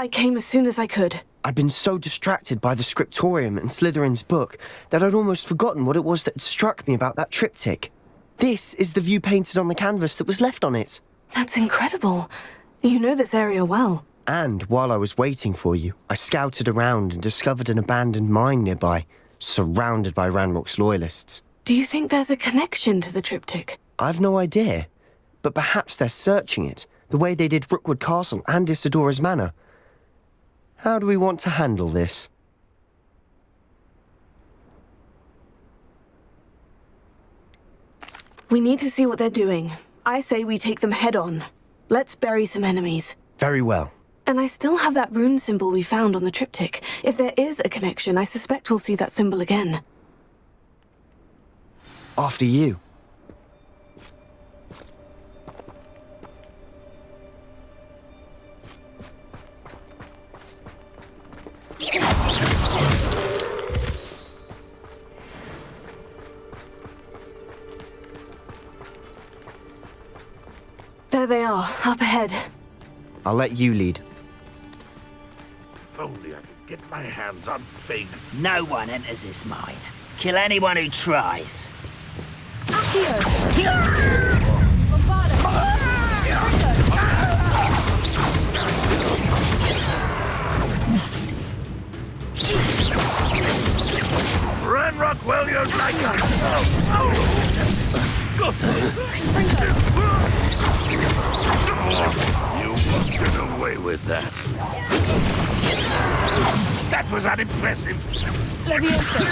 I came as soon as I could. I'd been so distracted by the scriptorium and Slytherin's book that I'd almost forgotten what it was that struck me about that triptych. This is the view painted on the canvas that was left on it. That's incredible. You know this area well. And while I was waiting for you, I scouted around and discovered an abandoned mine nearby, surrounded by Ranrock's loyalists. Do you think there's a connection to the triptych? I've no idea, but perhaps they're searching it, the way they did Rookwood Castle and Isidora's Manor. How do we want to handle this? We need to see what they're doing. I say we take them head on. Let's bury some enemies. Very well. And I still have that rune symbol we found on the triptych. If there is a connection, I suspect we'll see that symbol again. After you. There they are, up ahead. I'll let you lead. If only I could get my hands on big. No one enters this mine. Kill anyone who tries. Ranrock, well, you're like You must get away with that. That was unimpressive. Leviosa!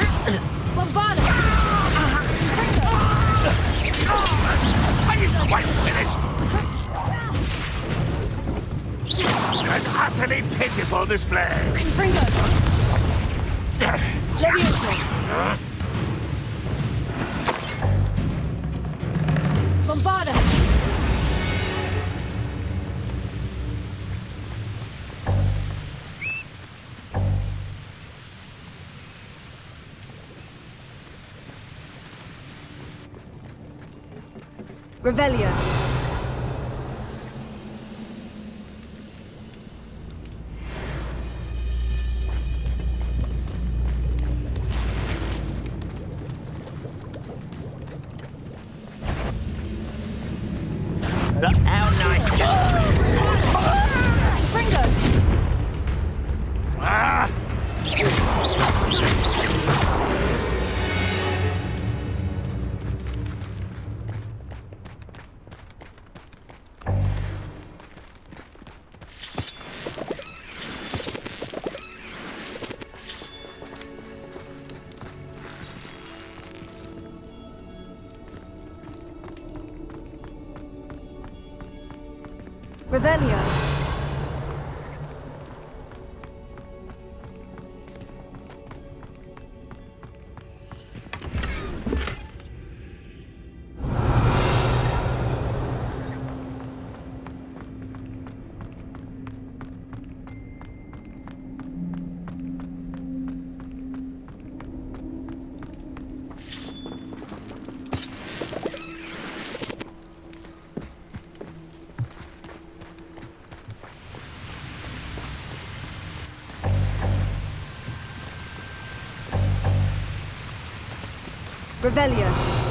Bombada! Are you quite finished? An utterly pitiful display. Confringo! Leviosa! Bombada! Revelio. Look how nice. Confringo. Ah! Revelio. Revelio.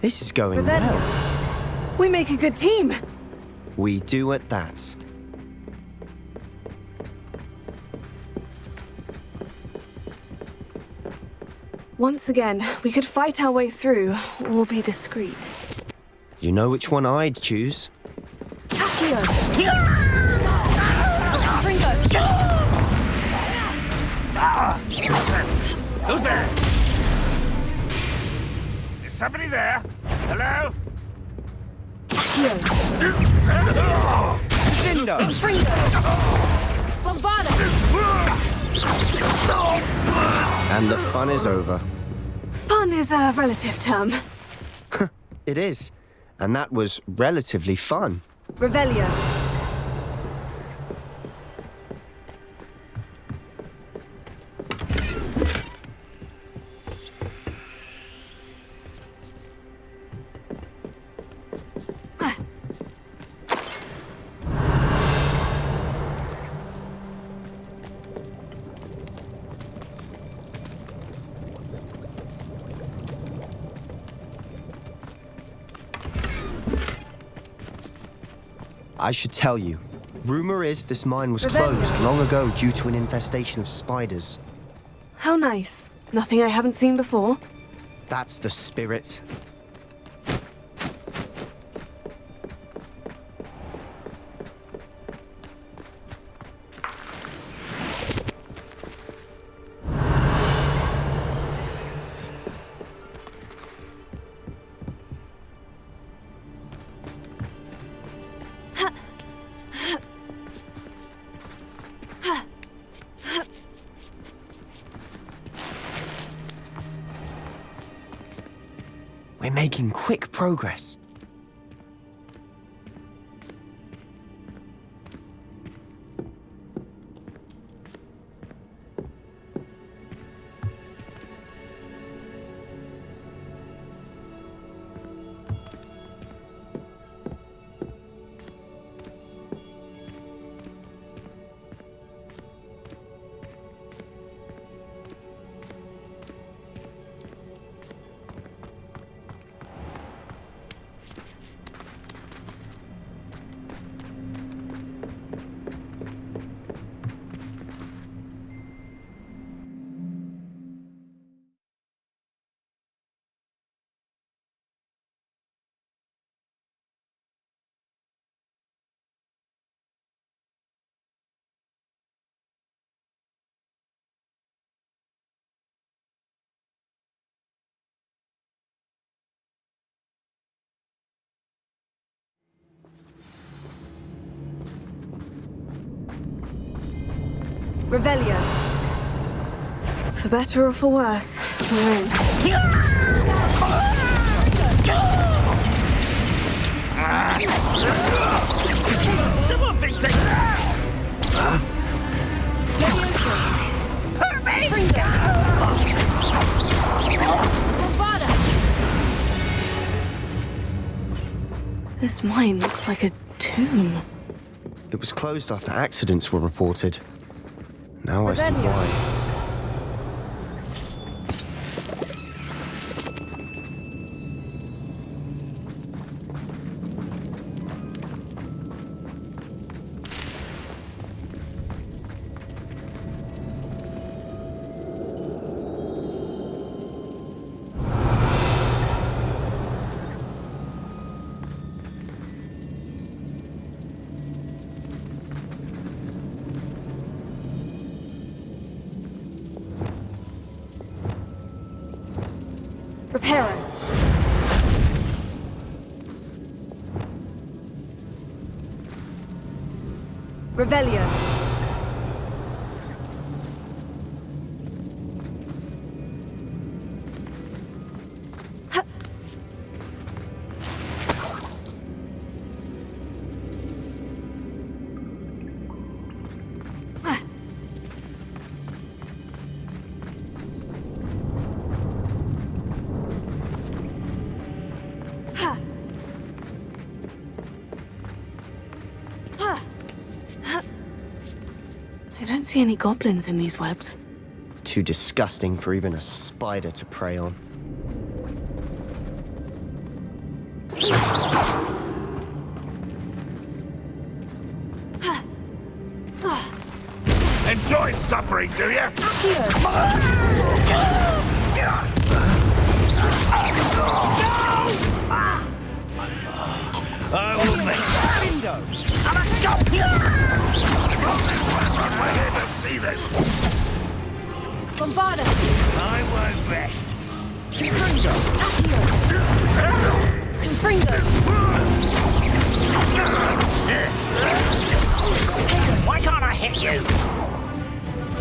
This is going Revelio. well. We make a good team. We do at that. Once again, we could fight our way through, or be discreet. You know which one I'd choose. Accio! Ringo! Who's there? Is somebody there? Hello? Accio! Cinder! Ringo! Bombarda! And the fun is over. Fun is a relative term. It is. And that was relatively fun. Revelio. I should tell you. Rumor is this mine was closed long ago due to an infestation of spiders. How nice. Nothing I haven't seen before. That's the spirit. We're making quick progress. Revelio. For better or for worse, we're in. Someone fix it! Hurt me! Bombarda! This mine looks like a tomb. It was closed after accidents were reported. Now I see why. Reparo. Revelio. I don't see any goblins in these webs. Too disgusting for even a spider to prey on. Enjoy suffering, do you? I will make windows. I'm a stop you. run my head and see this. Bombarda! I won't rest. Confringo! Accio! Confringo! Why can't I hit you?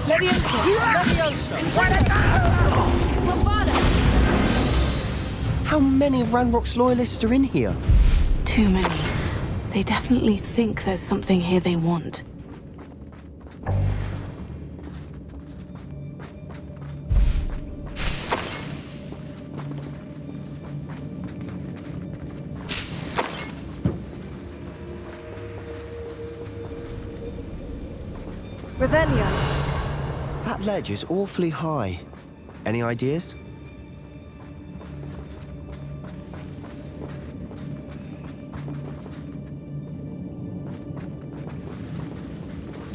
Leviosa! Bombarda! How many of Ranrock's loyalists are in here? Too many. They definitely think there's something here they want. Revelia. That ledge is awfully high. Any ideas?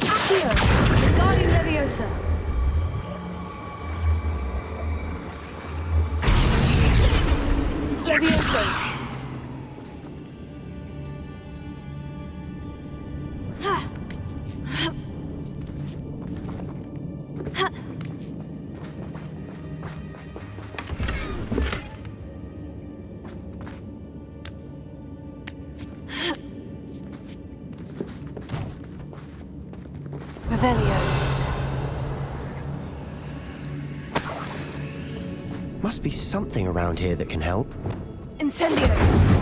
Accio! Guardian Leviosa! Leviosa! Revelio. Must be something around here that can help. Incendio.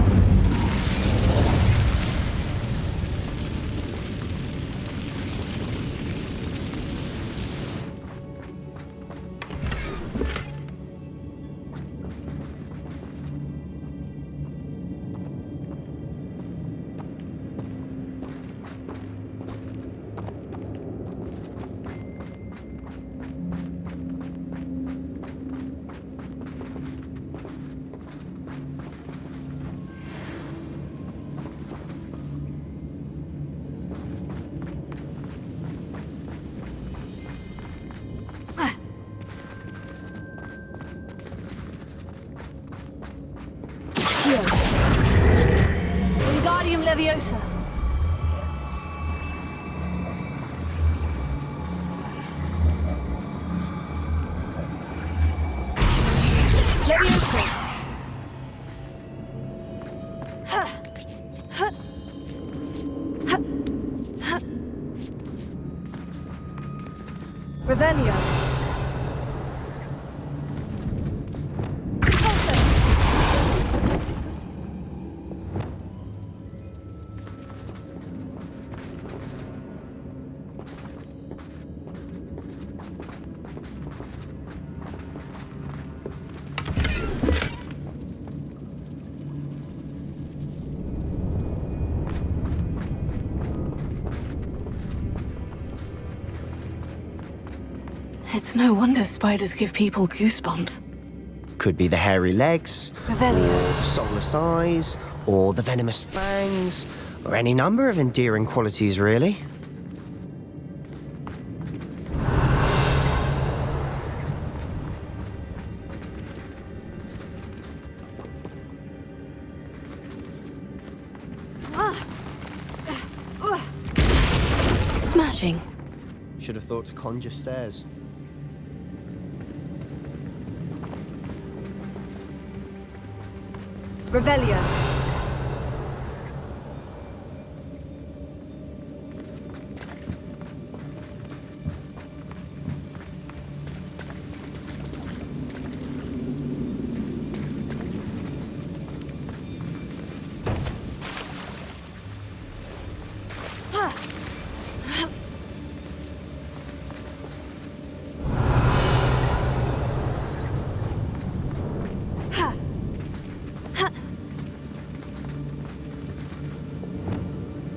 Wingardium Leviosa. Leviosa. Ha. Ha. Ha. Ha. Revelio. It's no wonder spiders give people goosebumps. Could be the hairy legs, Revelio. or soulless eyes, or the venomous fangs, or any number of endearing qualities, really. Smashing. Should have thought to conjure stairs. Revelio.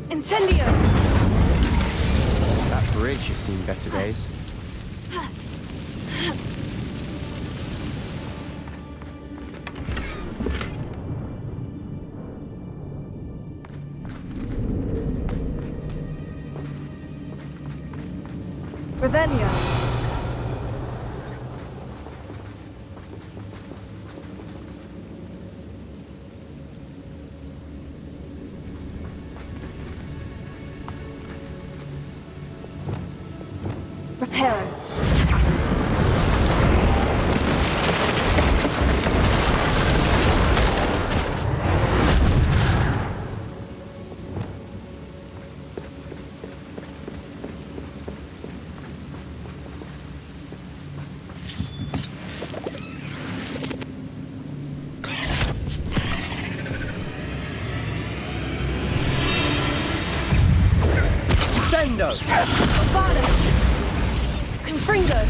Incendio! That bridge has seen better days. Revelio. Hero. Sendo! Vada! Confringo!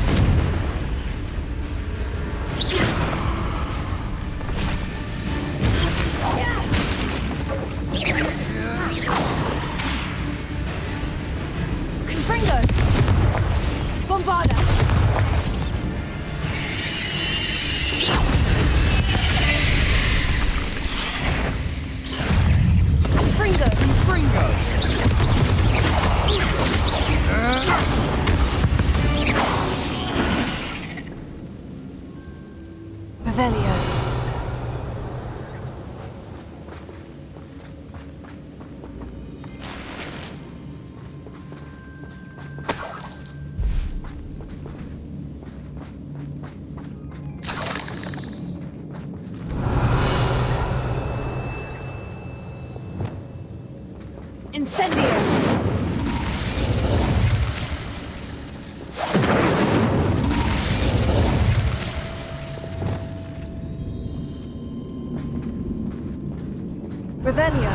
Confringo! Bombarda! Confringo! Fringo! Revelio. Incendio. Revelio.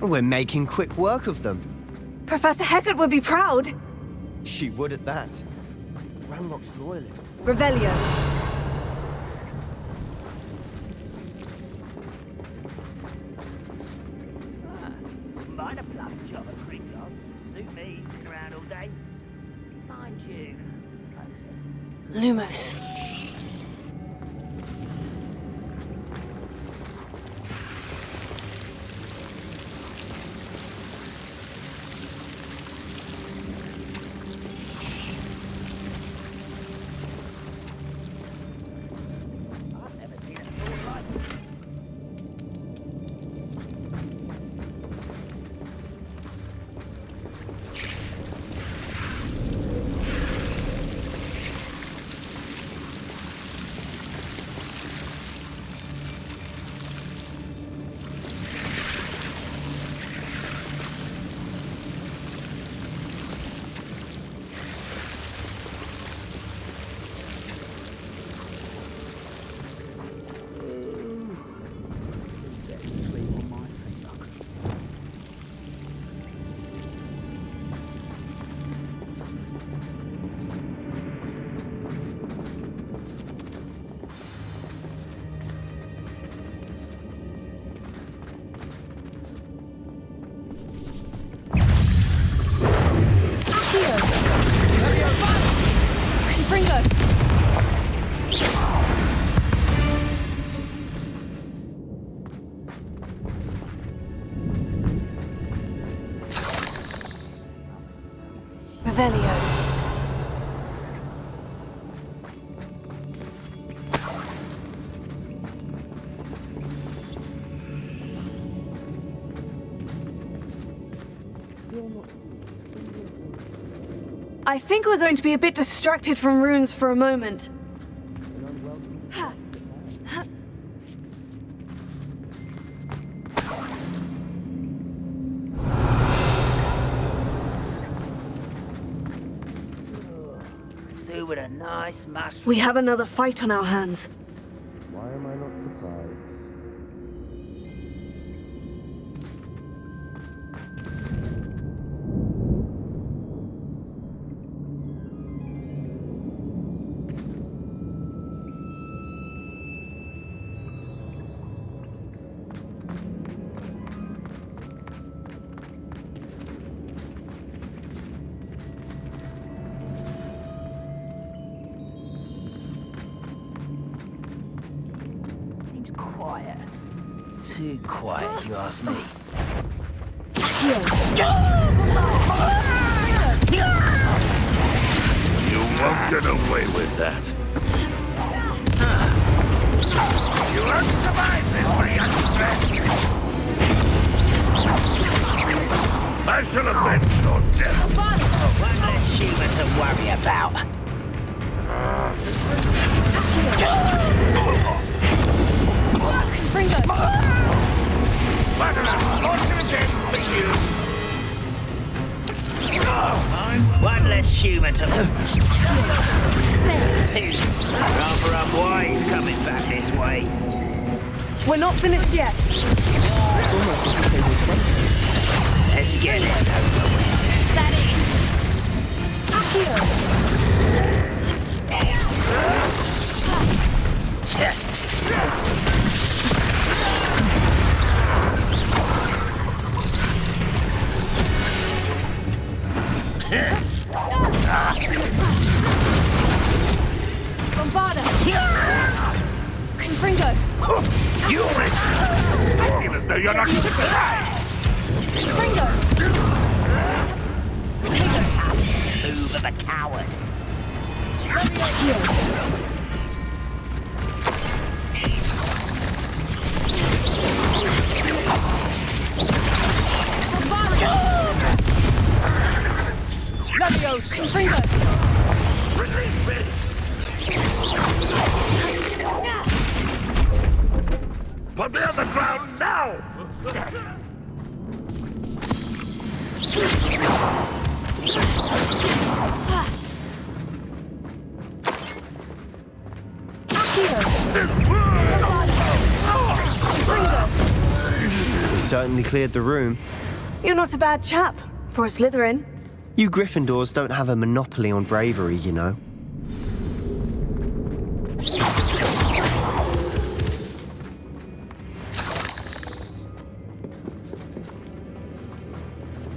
We're making quick work of them. Professor Hecat would be proud. She would at that. Ranrock's loyalist. Revelio. Wouldn't mind a plum job at Graveyard. Suit me, sitting around all day. Mind you. Lumos. I've never seen a sword like this. Confringo. Revelio. I think we're going to be a bit distracted from runes for a moment. Ha. Ha. Do with a nice mushroom. We have another fight on our hands. Why am I not precise? Too quiet, if you ask me. You won't get away with that. You won't survive this way, I shall avenge your death. One less human to worry about. One less human to... Tooth. Rather unwise coming back this way. We're not finished yet. Let's get this over with. That Bombarda! Confringo! You miss! I feel as though you're not even alive! Confringo! move of a coward. Confringo! Release me! Put me on the ground now! We certainly cleared the room. You're not a bad chap for a Slytherin. You Gryffindors don't have a monopoly on bravery, you know.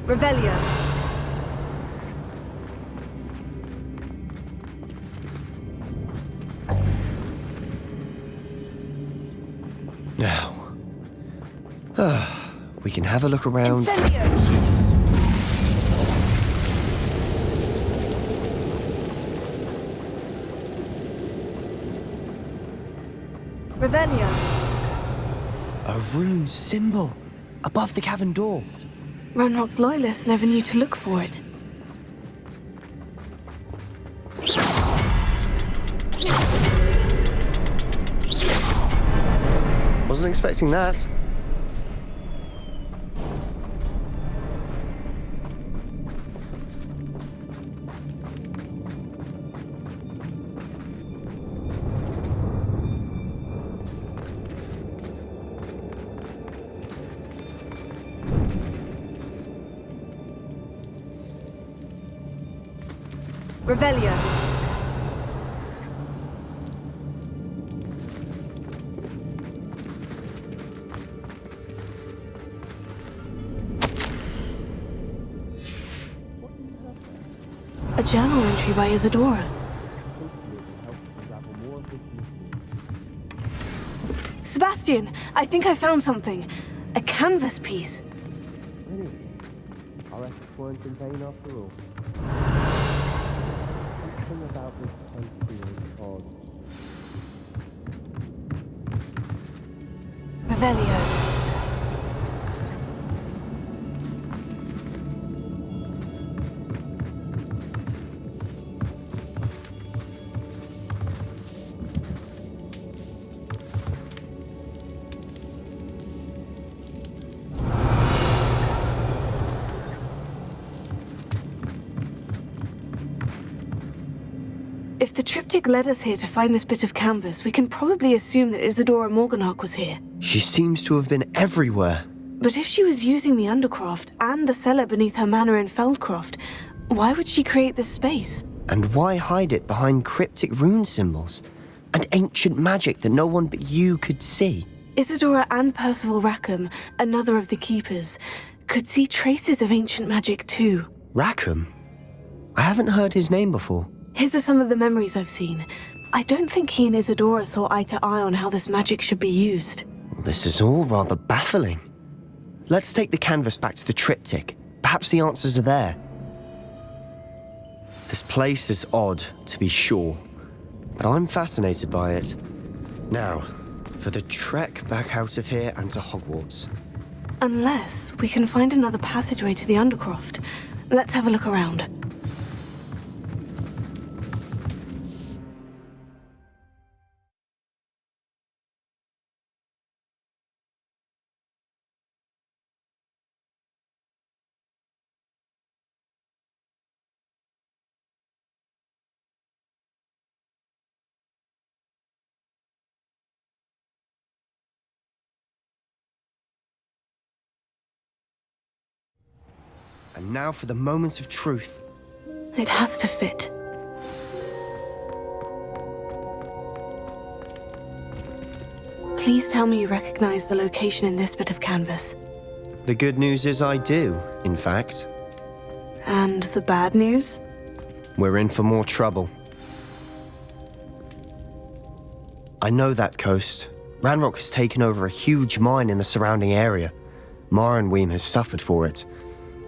Revelio. Now, we can have a look around. Incendio. Peace. Revelio. A rune symbol above the cavern door. Ranrock's loyalists never knew to look for it. Wasn't expecting that. Revelio. A journal entry by Isadora. Sebastian, I think I found something. A canvas piece. Our efforts weren't in vain after all. Something about this place feels odd. Revelio. If the triptych led us here to find this bit of canvas, we can probably assume that Isadora Morganach was here. She seems to have been everywhere. But if she was using the Undercroft and the cellar beneath her manor in Feldcroft, why would she create this space? And why hide it behind cryptic rune symbols? And ancient magic that no one but you could see? Isadora and Percival Rackham, another of the Keepers, could see traces of ancient magic too. Rackham? I haven't heard his name before. His are some of the memories I've seen. I don't think he and Isadora saw eye to eye on how this magic should be used. This is all rather baffling. Let's take the canvas back to the triptych. Perhaps the answers are there. This place is odd, to be sure, but I'm fascinated by it. Now, for the trek back out of here and to Hogwarts. Unless we can find another passageway to the Undercroft. Let's have a look around. And now for the moment of truth. It has to fit. Please tell me you recognize the location in this bit of canvas. The good news is I do, in fact. And the bad news? We're in for more trouble. I know that coast. Ranrock has taken over a huge mine in the surrounding area. Marrenweem has suffered for it.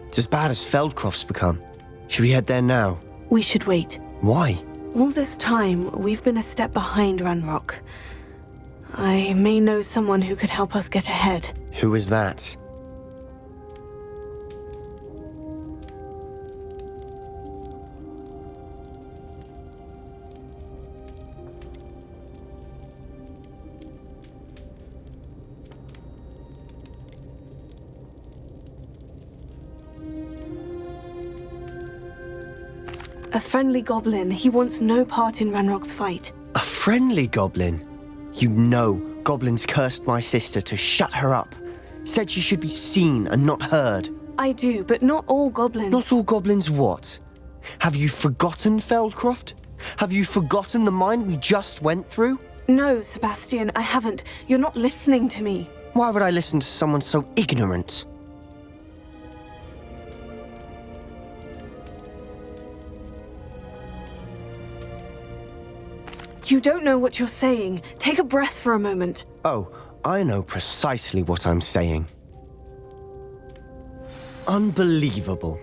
It's as bad as Feldcroft's become. Should we head there now? We should wait. Why? All this time, we've been a step behind Ranrock. I may know someone who could help us get ahead. Who is that? A friendly goblin. He wants no part in Ranrock's fight. A friendly goblin? You know goblins cursed my sister to shut her up. Said she should be seen and not heard. I do, but not all goblins. Not all goblins what? Have you forgotten Feldcroft? Have you forgotten the mine we just went through? No, Sebastian, I haven't. You're not listening to me. Why would I listen to someone so ignorant? You don't know what you're saying. Take a breath for a moment. Oh, I know precisely what I'm saying. Unbelievable.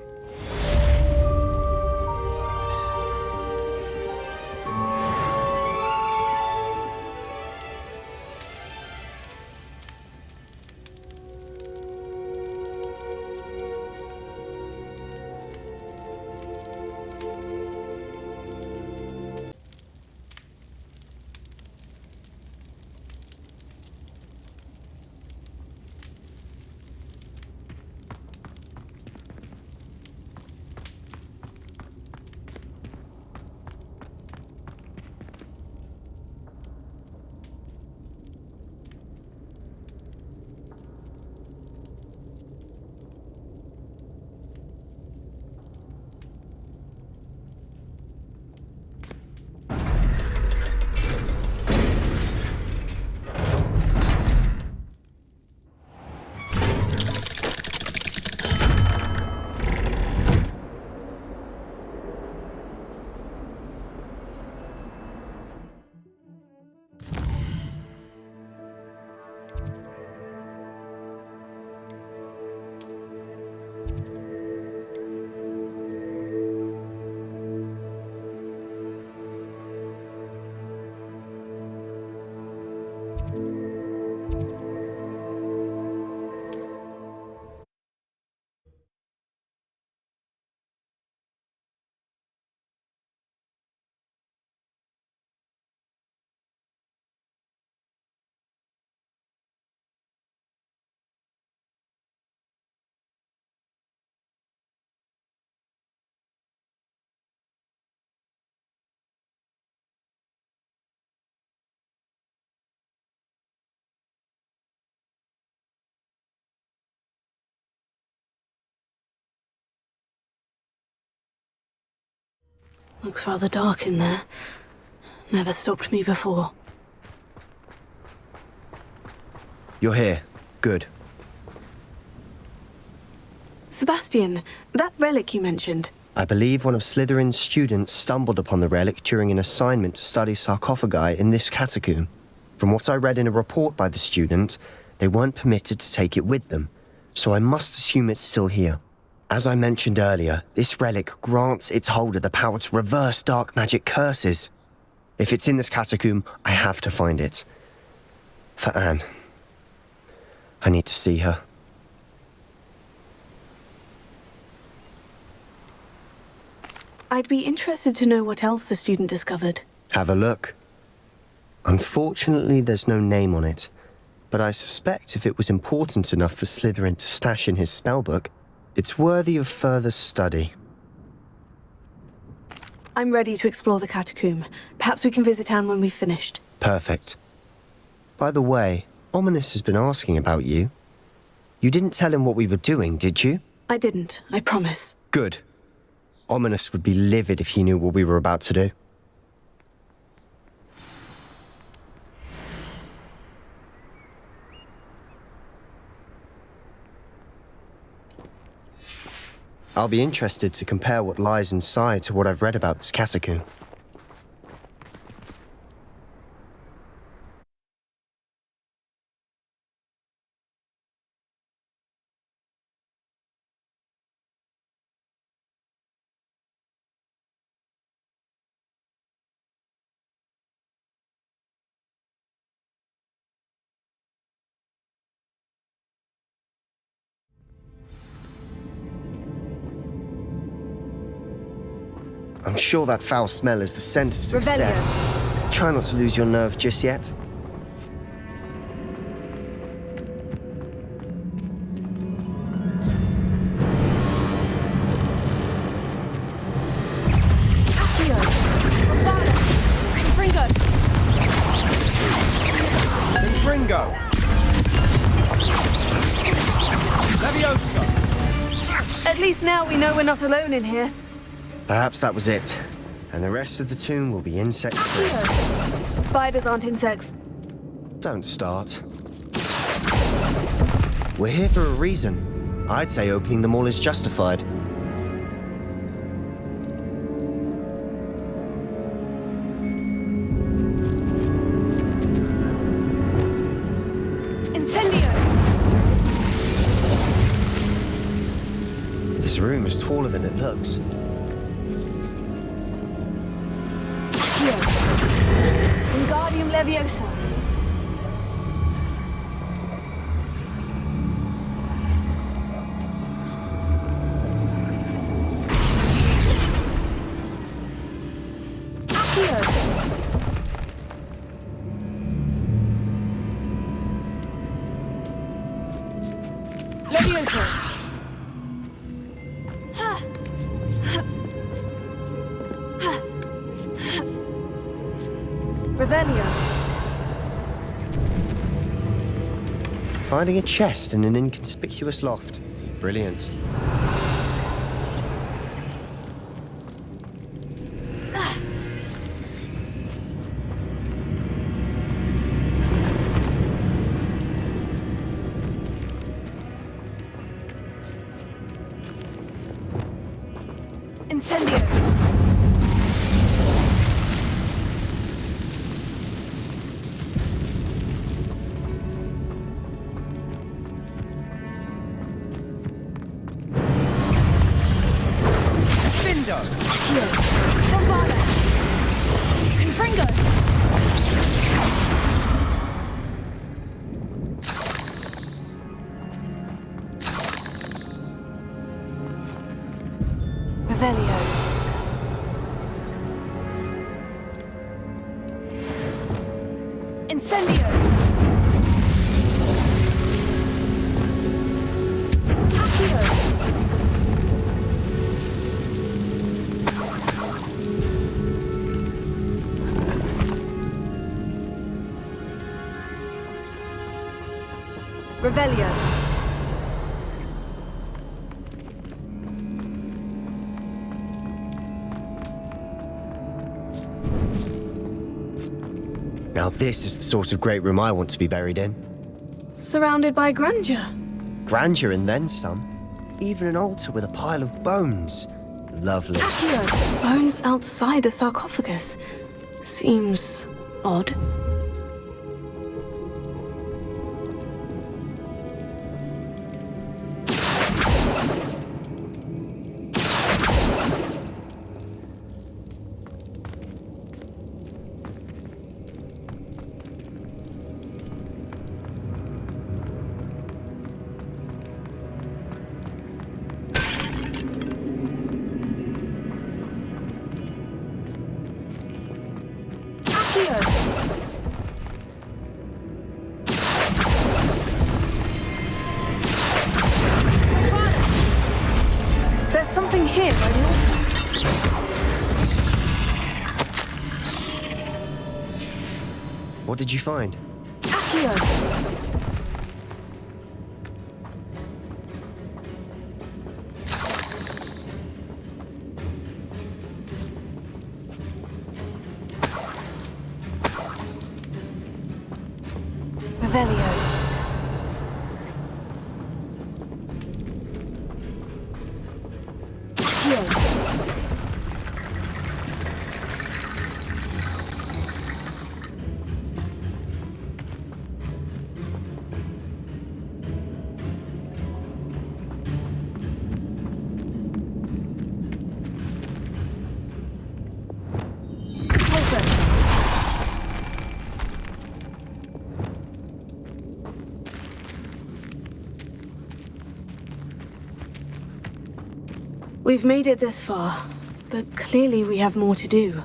Looks rather dark in there. Never stopped me before. You're here. Good. Sebastian, that relic you mentioned. I believe one of Slytherin's students stumbled upon the relic during an assignment to study sarcophagi in this catacomb. From what I read in a report by the student, They weren't permitted to take it with them, so I must assume it's still here. As I mentioned earlier, this relic grants its holder the power to reverse dark magic curses. If it's in this catacomb, I have to find it. For Anne. I need to see her. I'd be interested to know what else the student discovered. Have a look. Unfortunately, there's no name on it, but I suspect if it was important enough for Slytherin to stash in his spellbook, it's worthy of further study. I'm ready to explore the catacomb. Perhaps we can visit Anne when we've finished. Perfect. By the way, Ominous has been asking about you. You didn't tell him what we were doing, did you? I didn't, I promise. Good. Ominous would be livid if he knew what we were about to do. I'll be interested to compare what lies inside to what I've read about this catacomb. I'm sure that foul smell is the scent of success. Try not to lose your nerve just yet. Bringo! Leviosa! At least now we know we're not alone in here. Perhaps that was it. And the rest of the tomb will be insect-free. Spiders aren't insects. Don't start. We're here for a reason. I'd say opening them all is justified. Incendio! This room is taller than it looks. Wingardium Leviosa. Leviosa. Revelio. Finding a chest in an inconspicuous loft. Brilliant. Incendio. Revelio. Incendio. Accio. Revelio. Now this is the sort of great room I want to be buried in. Surrounded by grandeur. Grandeur and then some. Even an altar with a pile of bones. Lovely. Accio. Bones outside a sarcophagus. Seems odd. What did you find? Accio! Revelio. Accio! We've made it this far, but clearly we have more to do.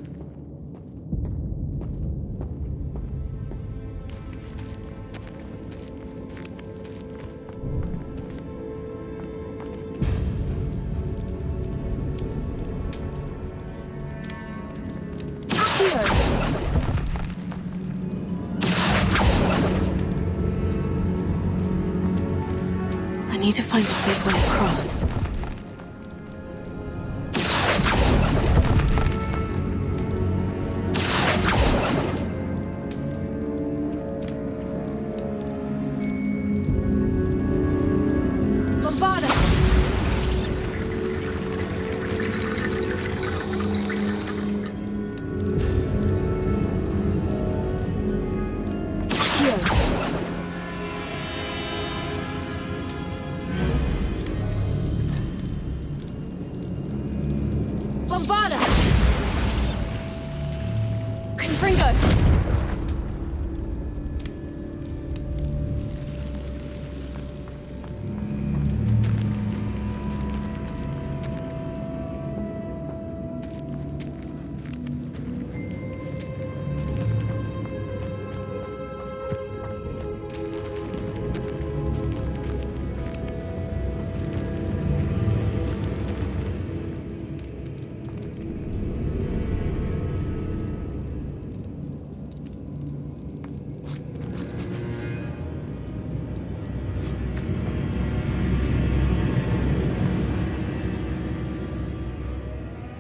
I need to find a safe way across.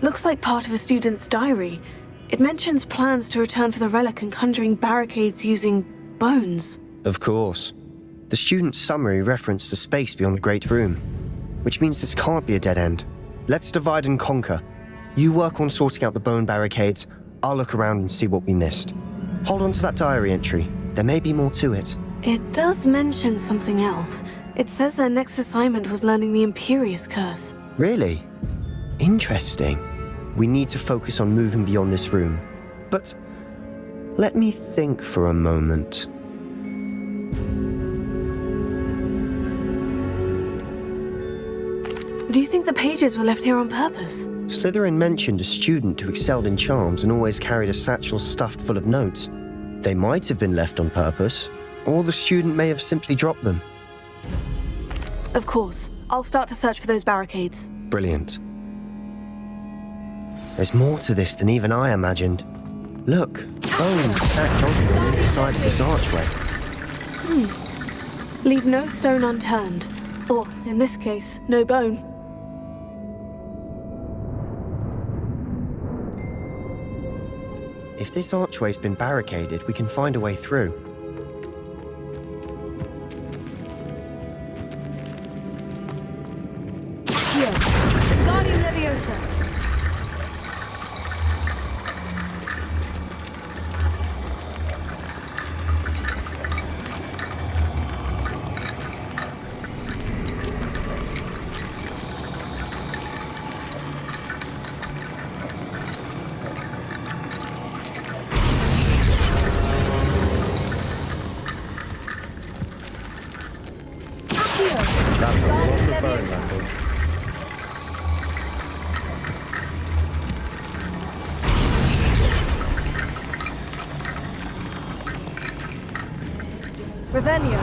Looks like part of a student's diary. It mentions plans to return for the relic and conjuring barricades using bones. Of course. The student's summary referenced a space beyond the Great Room, which means this can't be a dead end. Let's divide and conquer. You work on sorting out the bone barricades, I'll look around and see what we missed. Hold on to that diary entry. There may be more to it. It does mention something else. It says their next assignment was learning the Imperious Curse. Really? Interesting. We need to focus on moving beyond this room. But let me think for a moment. Do you think the pages were left here on purpose? Slytherin mentioned a student who excelled in charms and always carried a satchel stuffed full of notes. They might have been left on purpose, or the student may have simply dropped them. Of course. I'll start to search for those barricades. Brilliant. There's more to this than even I imagined. Look, bones stacked onto the other side of this archway. Leave no stone unturned. Or, in this case, no bone. If this archway's been barricaded, we can find a way through. Here. Guardian Leviosa. That's a lot of bone, Rattle. Revelio.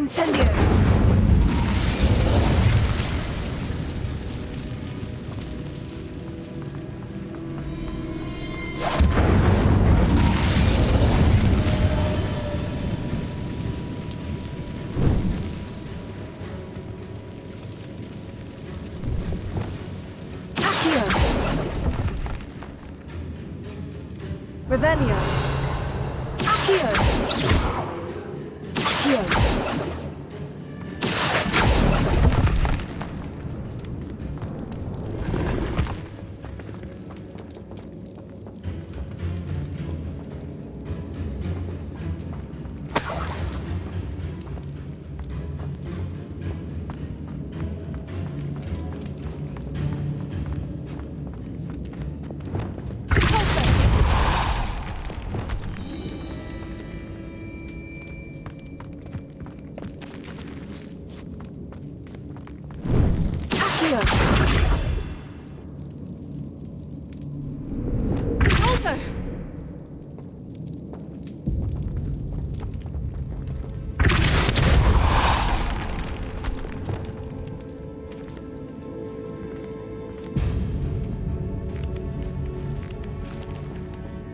Incendio! Revelio. Accio. Accio.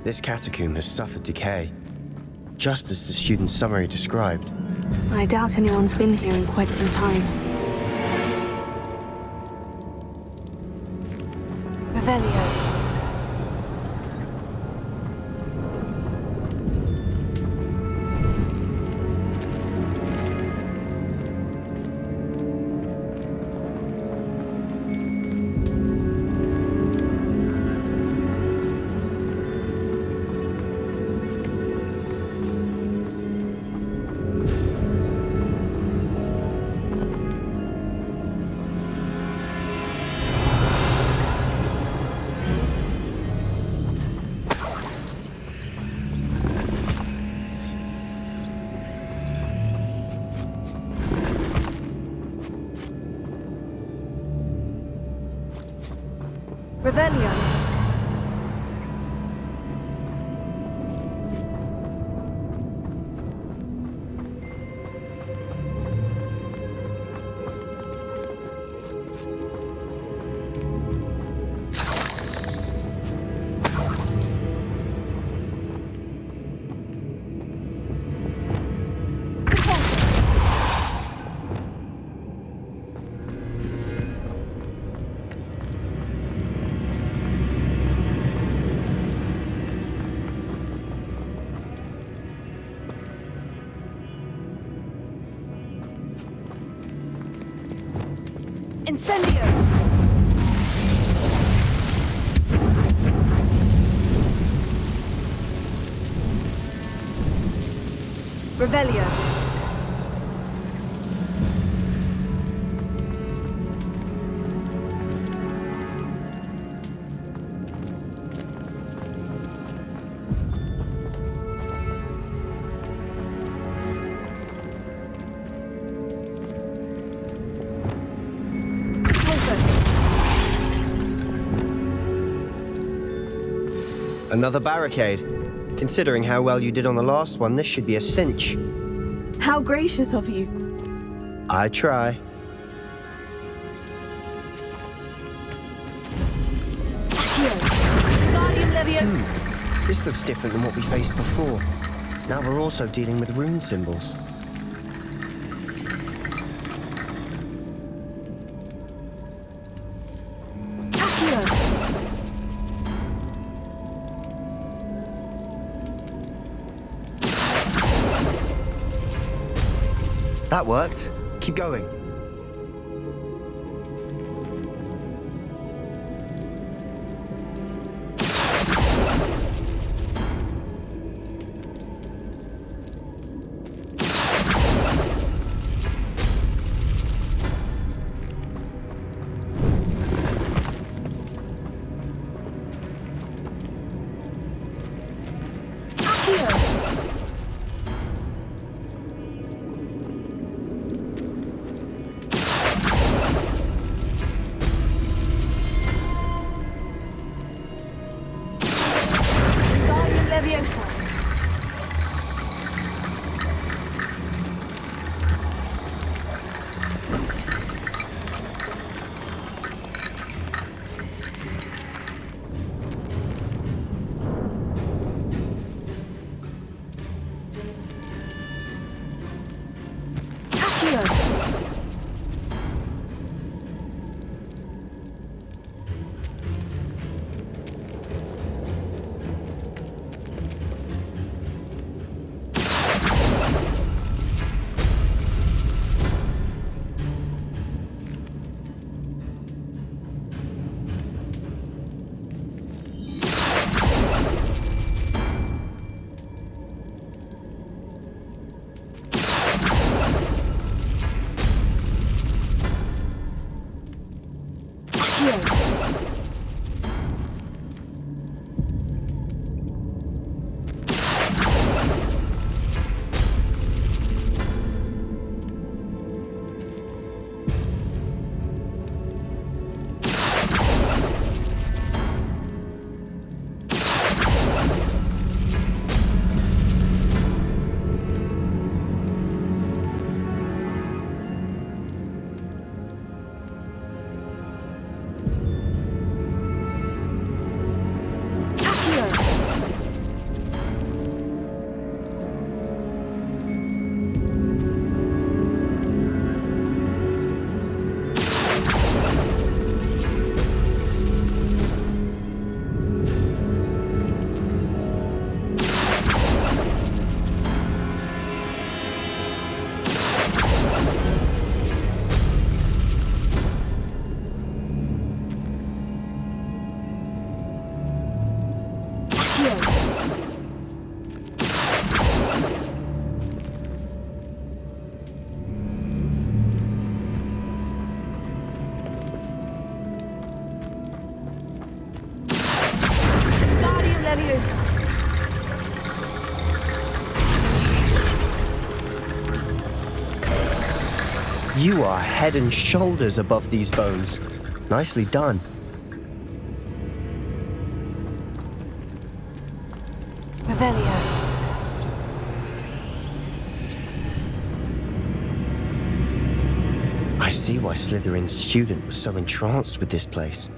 This catacomb has suffered decay, just as the student's summary described. I doubt anyone's been here in quite some time. Revelio. Revelio. Incendio! Revelio. Another barricade. Considering how well you did on the last one, this should be a cinch. How gracious of you. I try. Guardian Leviosa. This looks different than what we faced before. Now we're also dealing with rune symbols. That worked. Keep going. You are head and shoulders above these bones. Nicely done. Revelio. I see why Slytherin's student was so entranced with this place.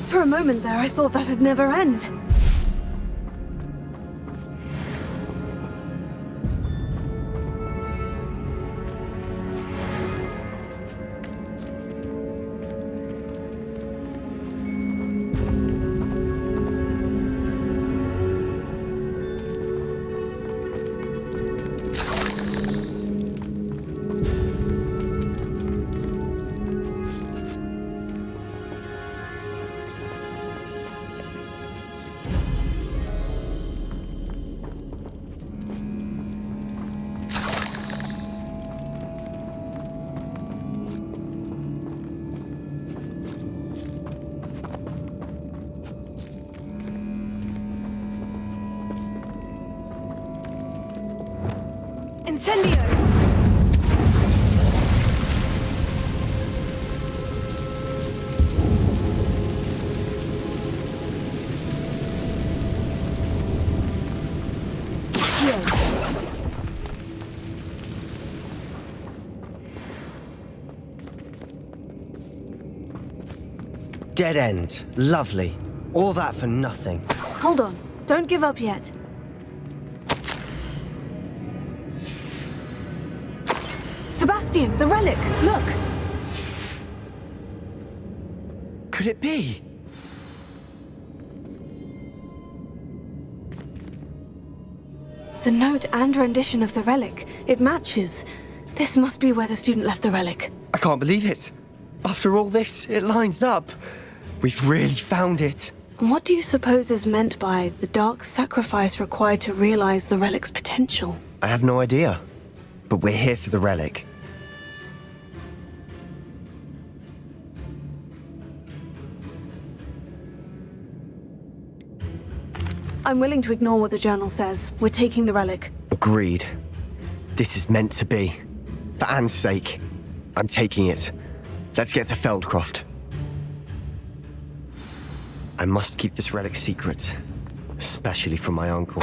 For a moment there, I thought that'd never end. Incendio! Dead end. Lovely. All that for nothing. Hold on. Don't give up yet. Sebastian, the relic! Look! Could it be? The note and rendition of the relic. It matches. This must be where the student left the relic. I can't believe it. After all this, it lines up. We've really found it. What do you suppose is meant by the dark sacrifice required to realize the relic's potential? I have no idea. But we're here for the relic. I'm willing to ignore what the journal says. We're taking the relic. Agreed. This is meant to be. For Anne's sake, I'm taking it. Let's get to Feldcroft. I must keep this relic secret, especially from my uncle.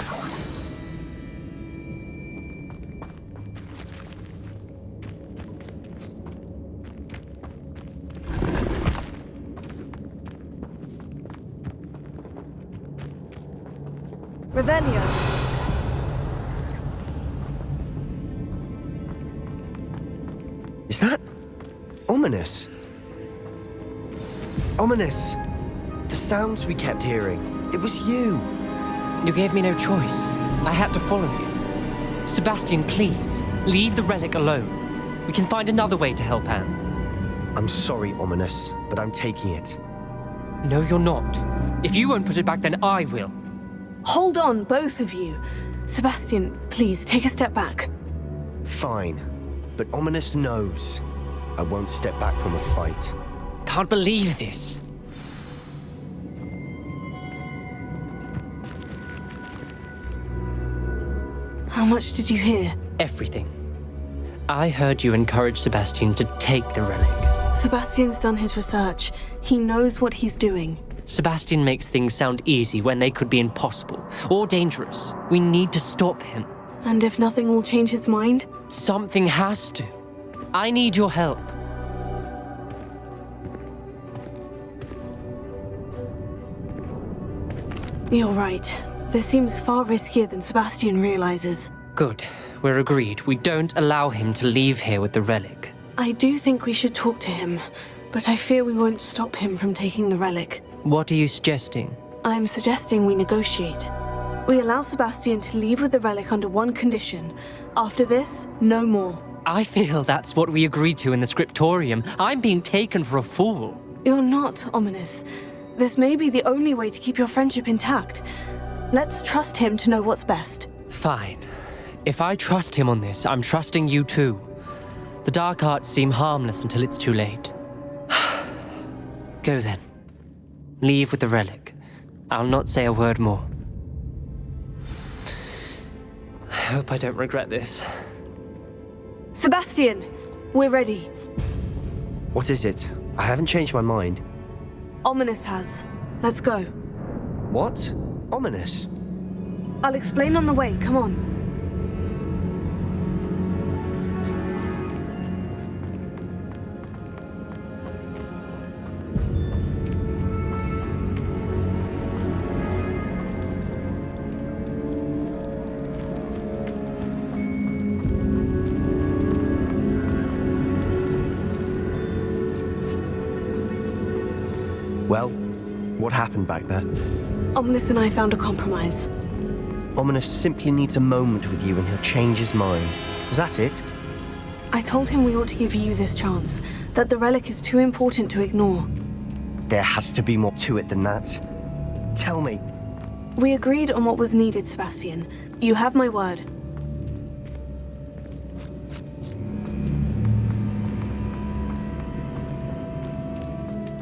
Revelio. Is that ominous? Ominous. The sounds we kept hearing. It was you. You gave me no choice. I had to follow you. Sebastian, please, leave the relic alone. We can find another way to help Anne. I'm sorry, Ominous, but I'm taking it. No, you're not. If you won't put it back, then I will. Hold on, both of you. Sebastian, please, take a step back. Fine. But Ominous knows I won't step back from a fight. Can't believe this. How much did you hear? Everything. I heard you encourage Sebastian to take the relic. Sebastian's done his research. He knows what he's doing. Sebastian makes things sound easy when they could be impossible or dangerous. We need to stop him. And if nothing will change his mind? Something has to. I need your help. You're right. This seems far riskier than Sebastian realizes. Good. We're agreed. We don't allow him to leave here with the relic. I do think we should talk to him, but I fear we won't stop him from taking the relic. What are you suggesting? I'm suggesting we negotiate. We allow Sebastian to leave with the relic under one condition. After this, no more. I feel that's what we agreed to in the scriptorium. I'm being taken for a fool. You're not, Ominous. This may be the only way to keep your friendship intact. Let's trust him to know what's best. Fine. If I trust him on this, I'm trusting you too. The dark arts seem harmless until it's too late. Go then. Leave with the relic. I'll not say a word more. I hope I don't regret this. Sebastian! We're ready. What is it? I haven't changed my mind. Ominous has. Let's go. What? Ominous? I'll explain on the way. Come on. Well, what happened back there? Ominous and I found a compromise. Ominous simply needs a moment with you and he'll change his mind. Is that it? I told him we ought to give you this chance, that the relic is too important to ignore. There has to be more to it than that. Tell me. We agreed on what was needed, Sebastian. You have my word.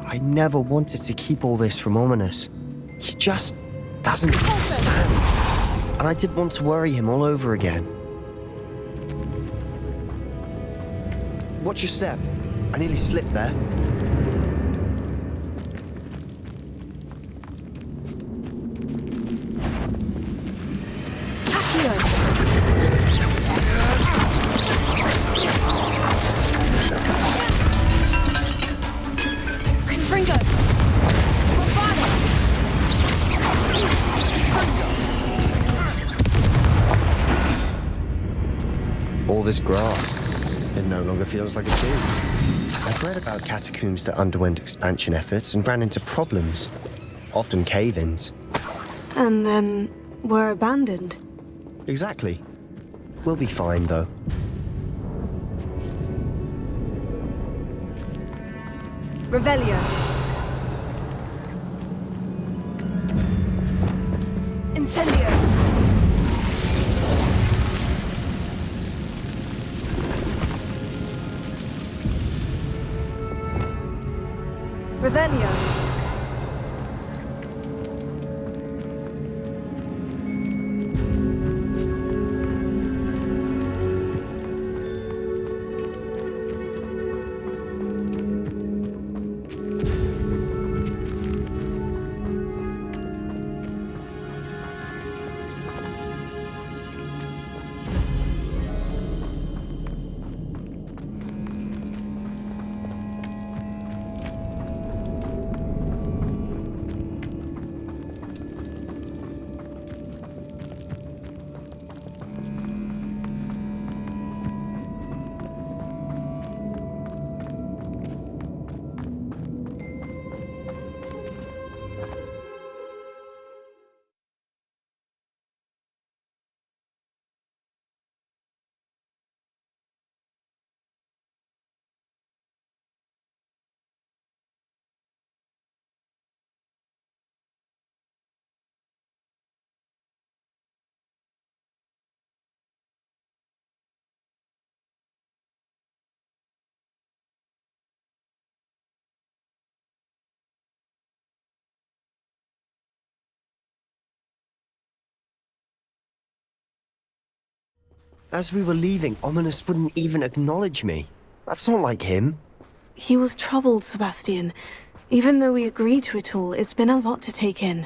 I never wanted to keep all this from Ominous. He just doesn't understand. And I didn't want to worry him all over again. Watch your step. I nearly slipped there. All this grass, it no longer feels like a tomb. I've read about catacombs that underwent expansion efforts and ran into problems, often cave-ins. And then were abandoned. Exactly. We'll be fine, though. Revelio. Incendio. Revelio. As we were leaving, Ominous wouldn't even acknowledge me. That's not like him. He was troubled, Sebastian. Even though we agreed to it all, it's been a lot to take in.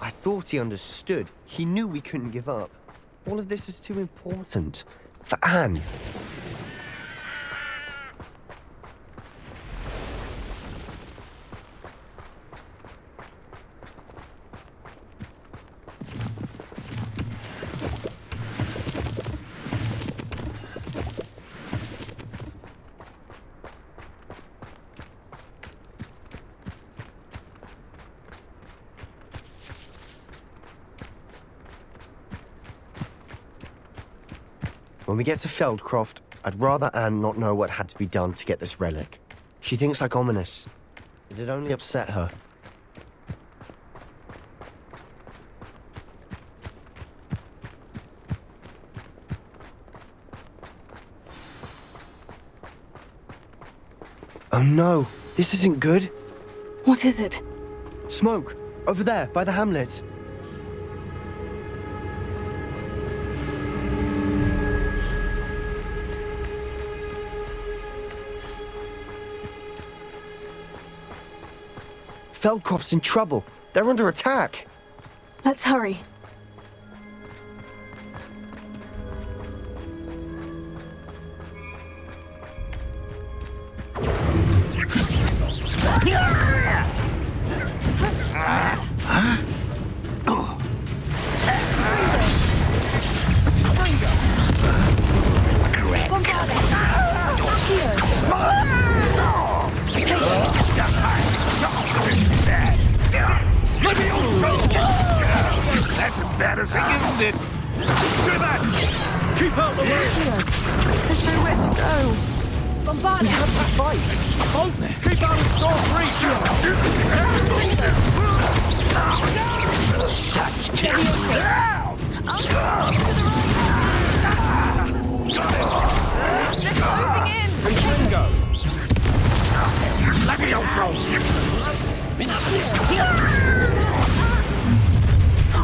I thought he understood. He knew we couldn't give up. All of this is too important. For Anne. When we get to Feldcroft, I'd rather Anne not know what had to be done to get this relic. She thinks like Ominous. It'd only upset her. Oh no, this isn't good. What is it? Smoke! Over there, by the hamlet. Feldcroft's in trouble. They're under attack. Let's hurry. That's embarrassing, isn't it? Go back! Keep out the way! There's nowhere to go. We have to fight. Keep out of Storm's reach. Such Bingo. Let me also!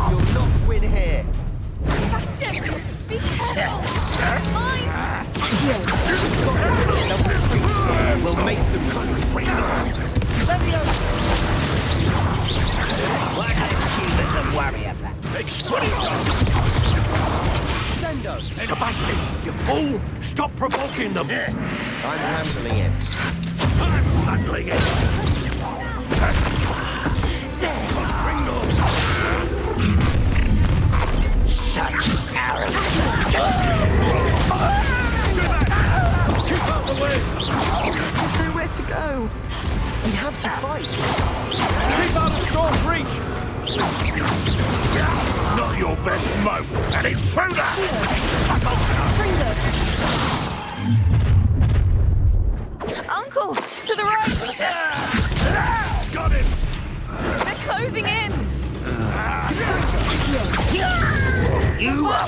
You'll not win here. Sebastian, be careful. Mine. We'll make them warrior back. Sebastian, you fool! Stop provoking them! I'm handling it. I'm handling it! Such arrogance. Keep out the way! There's nowhere to go. We have to fight. Keep out of Storm's reach. Not your best moat! An intruder! Uncle, to the right. Got him! They're closing in. You are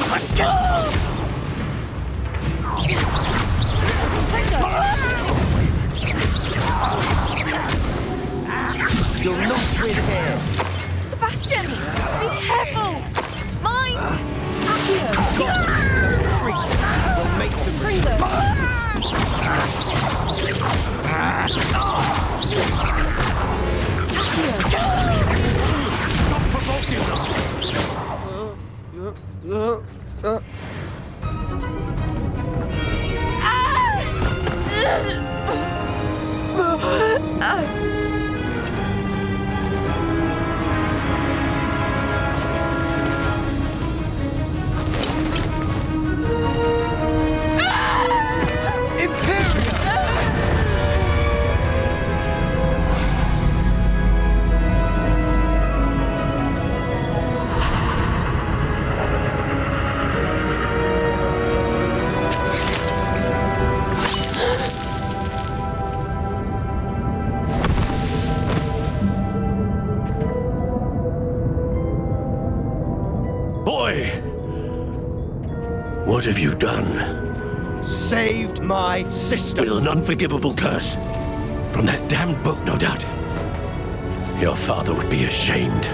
You'll not win here. Sebastian, be careful. Mind. We'll make them Stop provoking them! What have you done? Saved my sister. With an unforgivable curse. From that damned book, no doubt. Your father would be ashamed.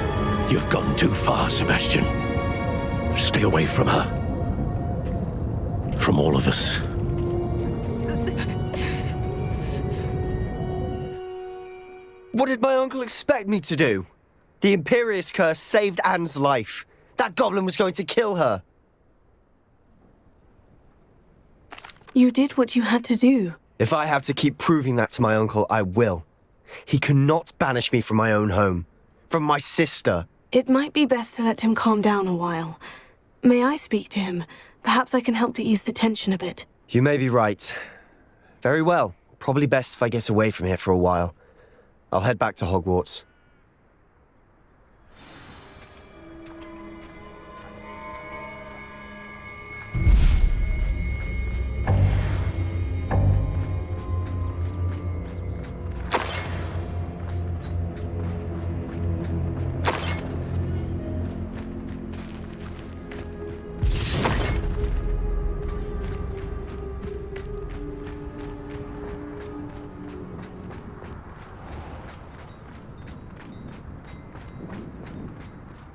You've gone too far, Sebastian. Stay away from her. from all of us. What did my uncle expect me to do? The Imperious curse saved Anne's life. That goblin was going to kill her. You did what you had to do. If I have to keep proving that to my uncle, I will. He cannot banish me from my own home. From my sister. It might be best to let him calm down a while. May I speak to him? Perhaps I can help to ease the tension a bit. You may be right. Very well. Probably best if I get away from here for a while. I'll head back to Hogwarts.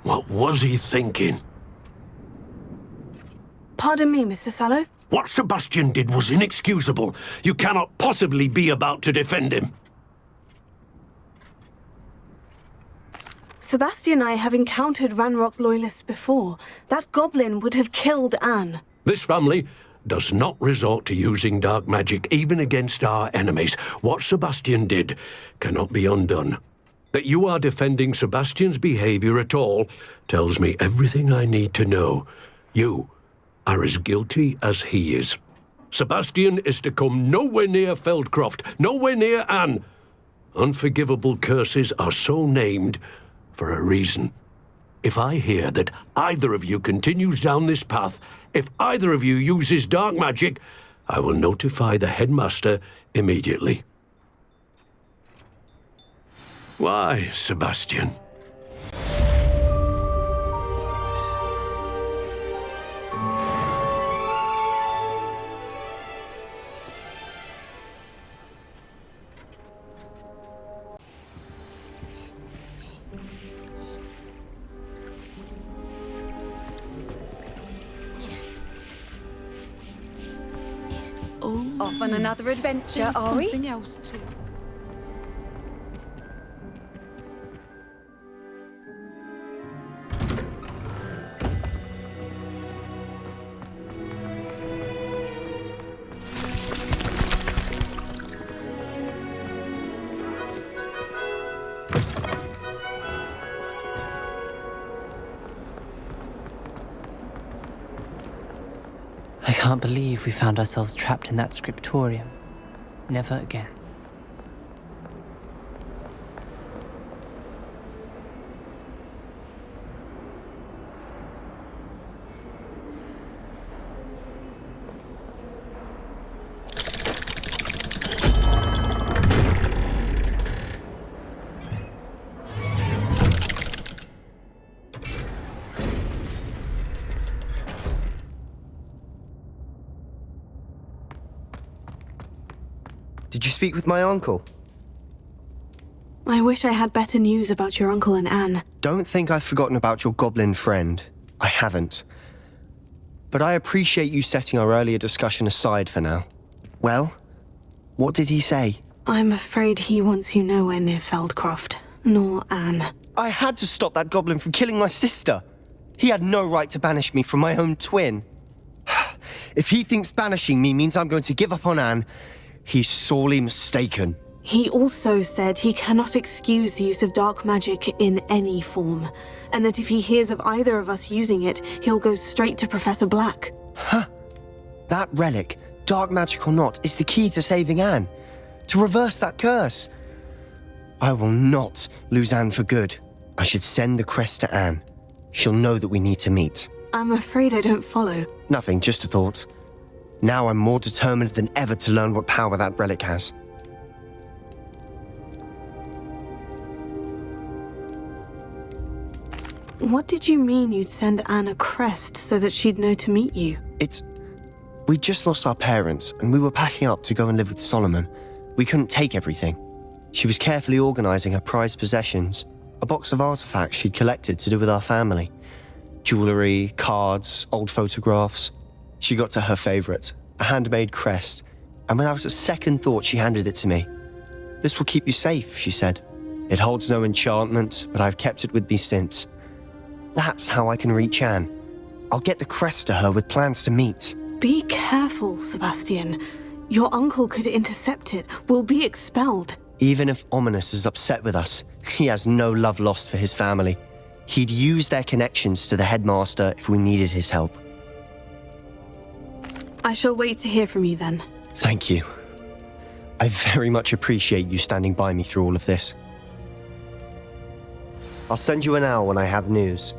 What was he thinking? Pardon me, Mr. Sallow? What Sebastian did was inexcusable. You cannot possibly be about to defend him. Sebastian and I have encountered Ranrock's loyalists before. That goblin would have killed Anne. This family does not resort to using dark magic even against our enemies. What Sebastian did cannot be undone. That you are defending Sebastian's behavior at all tells me everything I need to know. You are as guilty as he is. Sebastian is to come nowhere near Feldcroft, nowhere near Anne. Unforgivable curses are so named for a reason. If I hear that either of you continues down this path, if either of you uses dark magic, I will notify the headmaster immediately. Why, Sebastian? Off on another adventure, are we? Something else too. I can't believe we found ourselves trapped in that scriptorium. Never again. Did you speak with my uncle? I wish I had better news about your uncle and Anne. Don't think I've forgotten about your goblin friend. I haven't. But I appreciate you setting our earlier discussion aside for now. Well, what did he say? I'm afraid he wants you nowhere near Feldcroft, nor Anne. I had to stop that goblin from killing my sister. He had no right to banish me from my own twin. If he thinks banishing me means I'm going to give up on Anne, he's sorely mistaken. He also said he cannot excuse the use of dark magic in any form, and that if he hears of either of us using it, he'll go straight to Professor Black. Huh? That relic, dark magic or not, is the key to saving Anne. To reverse that curse. I will not lose Anne for good. I should send the crest to Anne. She'll know that we need to meet. I'm afraid I don't follow. Nothing, just a thought. Now I'm more determined than ever to learn what power that relic has. What did you mean you'd send Anne a crest so that she'd know to meet you? We just lost our parents, and we were packing up to go and live with Solomon. We couldn't take everything. She was carefully organizing her prized possessions, a box of artifacts she'd collected to do with our family. Jewelry, cards, old photographs. She got to her favorite, a handmade crest, and without a second thought, she handed it to me. This will keep you safe, she said. It holds no enchantment, but I've kept it with me since. That's how I can reach Anne. I'll get the crest to her with plans to meet. Be careful, Sebastian. Your uncle could intercept it. We'll be expelled. Even if Ominous is upset with us, he has no love lost for his family. He'd use their connections to the headmaster if we needed his help. I shall wait to hear from you then. Thank you. I very much appreciate you standing by me through all of this. I'll send you an owl when I have news.